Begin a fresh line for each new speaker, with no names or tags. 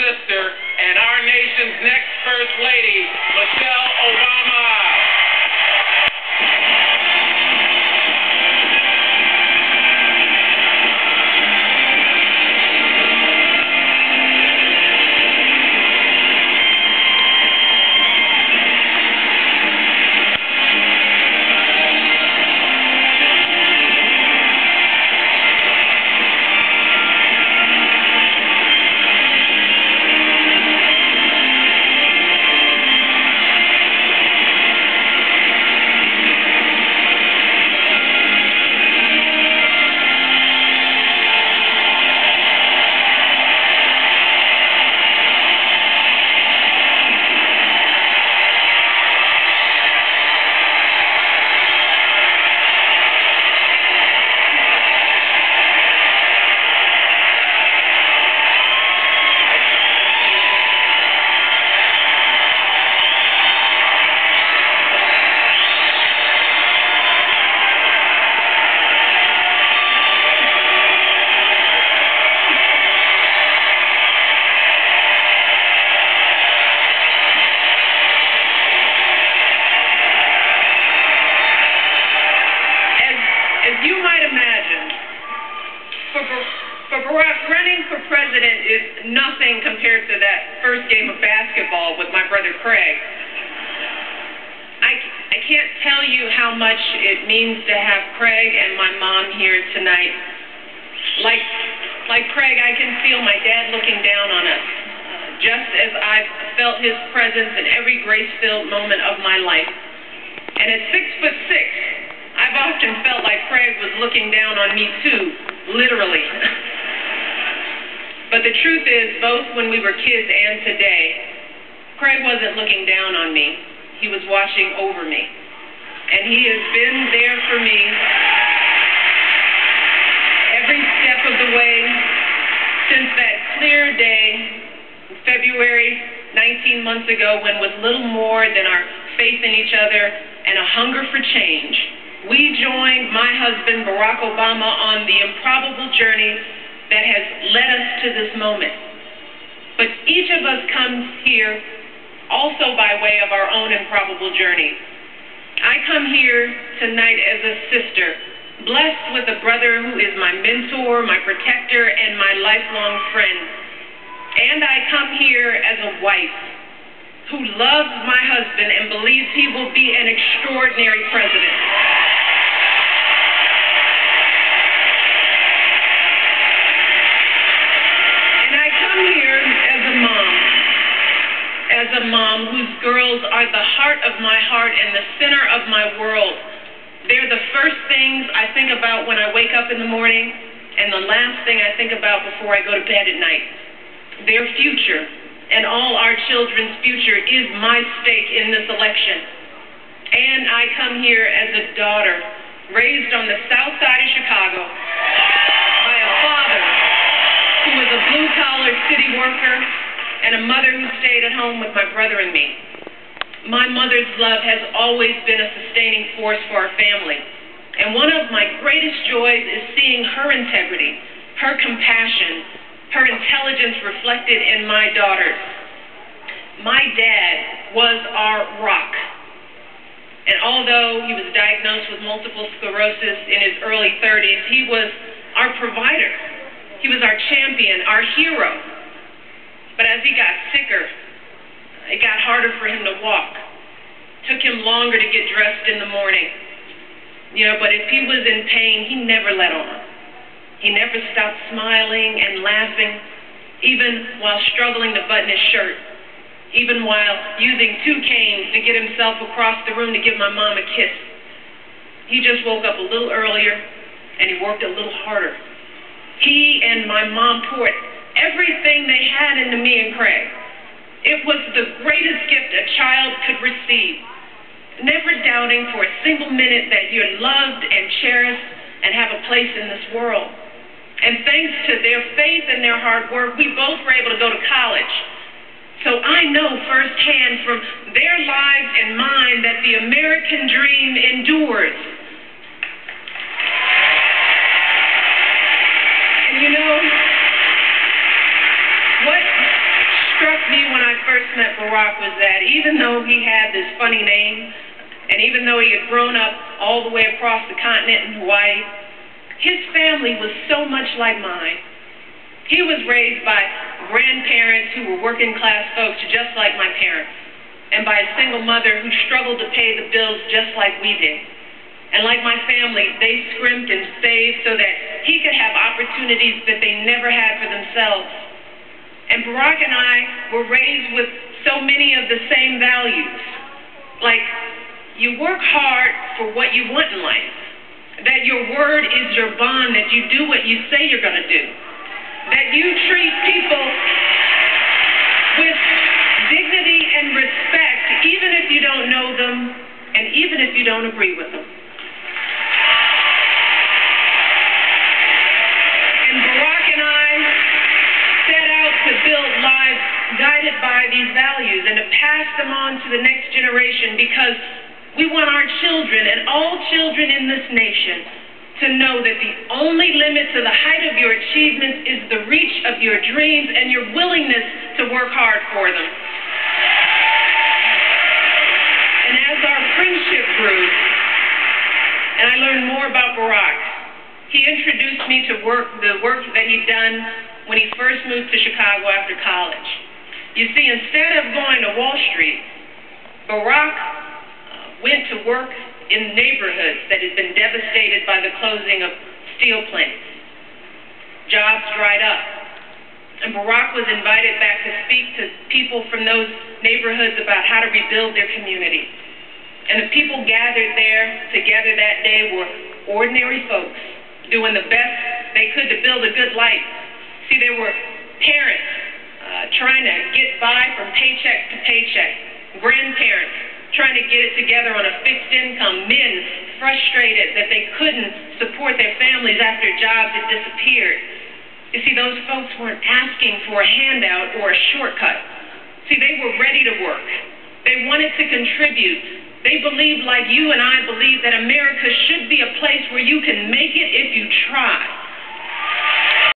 sister and our nation's next First Lady, Michelle Obama. You might imagine, for Barack, running for president is nothing compared to that first game of basketball with my brother Craig. I can't tell you how much it means to have Craig and my mom here tonight. Like Craig, I can feel my dad looking down on us, just as I've felt his presence in every grace-filled moment of my life. And at 6'6", I've often felt like Craig was looking down on me too, literally. But the truth is, both when we were kids and today, Craig wasn't looking down on me. He was watching over me. And he has been there for me every step of the way since that clear day in February 19 months ago, when with little more than our faith in each other and a hunger for change, we joined my husband, Barack Obama, on the improbable journey that has led us to this moment. But each of us comes here also by way of our own improbable journey. I come here tonight as a sister, blessed with a brother who is my mentor, my protector, and my lifelong friend. And I come here as a wife who loves my husband and believes he will be an extraordinary president. As a mom whose girls are the heart of my heart and the center of my world. They're the first things I think about when I wake up in the morning, and the last thing I think about before I go to bed at night. Their future and all our children's future is my stake in this election. And I come here as a daughter raised on the south side of Chicago by a father who was a blue-collar city worker and a mother who stayed at home with my brother and me. My mother's love has always been a sustaining force for our family. And one of my greatest joys is seeing her integrity, her compassion, her intelligence reflected in my daughters. My dad was our rock. And although he was diagnosed with multiple sclerosis in his early 30s, he was our provider. He was our champion, our hero. But as he got sicker, it got harder for him to walk. Took him longer to get dressed in the morning. But if he was in pain, he never let on. He never stopped smiling and laughing, even while struggling to button his shirt, even while using 2 canes to get himself across the room to give my mom a kiss. He just woke up a little earlier, and he worked a little harder. He and my mom poured everything they had into me and Craig. It was the greatest gift a child could receive, never doubting for a single minute that you're loved and cherished and have a place in this world. And thanks to their faith and their hard work, we both were able to go to college. So I know firsthand from their lives and mine that the American dream endures. And what first met Barack was that even though he had this funny name, and even though he had grown up all the way across the continent in Hawaii, his family was so much like mine. He was raised by grandparents who were working class folks just like my parents, and by a single mother who struggled to pay the bills just like we did. And like my family, they scrimped and saved so that he could have opportunities that they never had for themselves. And Barack and I were raised with so many of the same values, like you work hard for what you want in life, that your word is your bond, that you do what you say you're going to do, that you treat people with dignity and respect, even if you don't know them and even if you don't agree with them. And Barack and I set out to build lives guided by these values and to pass them on to the next generation, because we want our children and all children in this nation to know that the only limit to the height of your achievements is the reach of your dreams and your willingness to work hard for them. And as our friendship grew, and I learned more about Barack, he introduced me to the work that he'd done when he first moved to Chicago after college. You see, instead of going to Wall Street, Barack went to work in neighborhoods that had been devastated by the closing of steel plants. Jobs dried up, and Barack was invited back to speak to people from those neighborhoods about how to rebuild their community. And the people gathered there together that day were ordinary folks doing the best they could to build a good life. See, there were parents trying to get by from paycheck to paycheck, grandparents trying to get it together on a fixed income, men frustrated that they couldn't support their families after jobs had disappeared. You see, those folks weren't asking for a handout or a shortcut. See, they were ready to work. They wanted to contribute. They believed, like you and I believe, that America should be a place where you can make it if you try.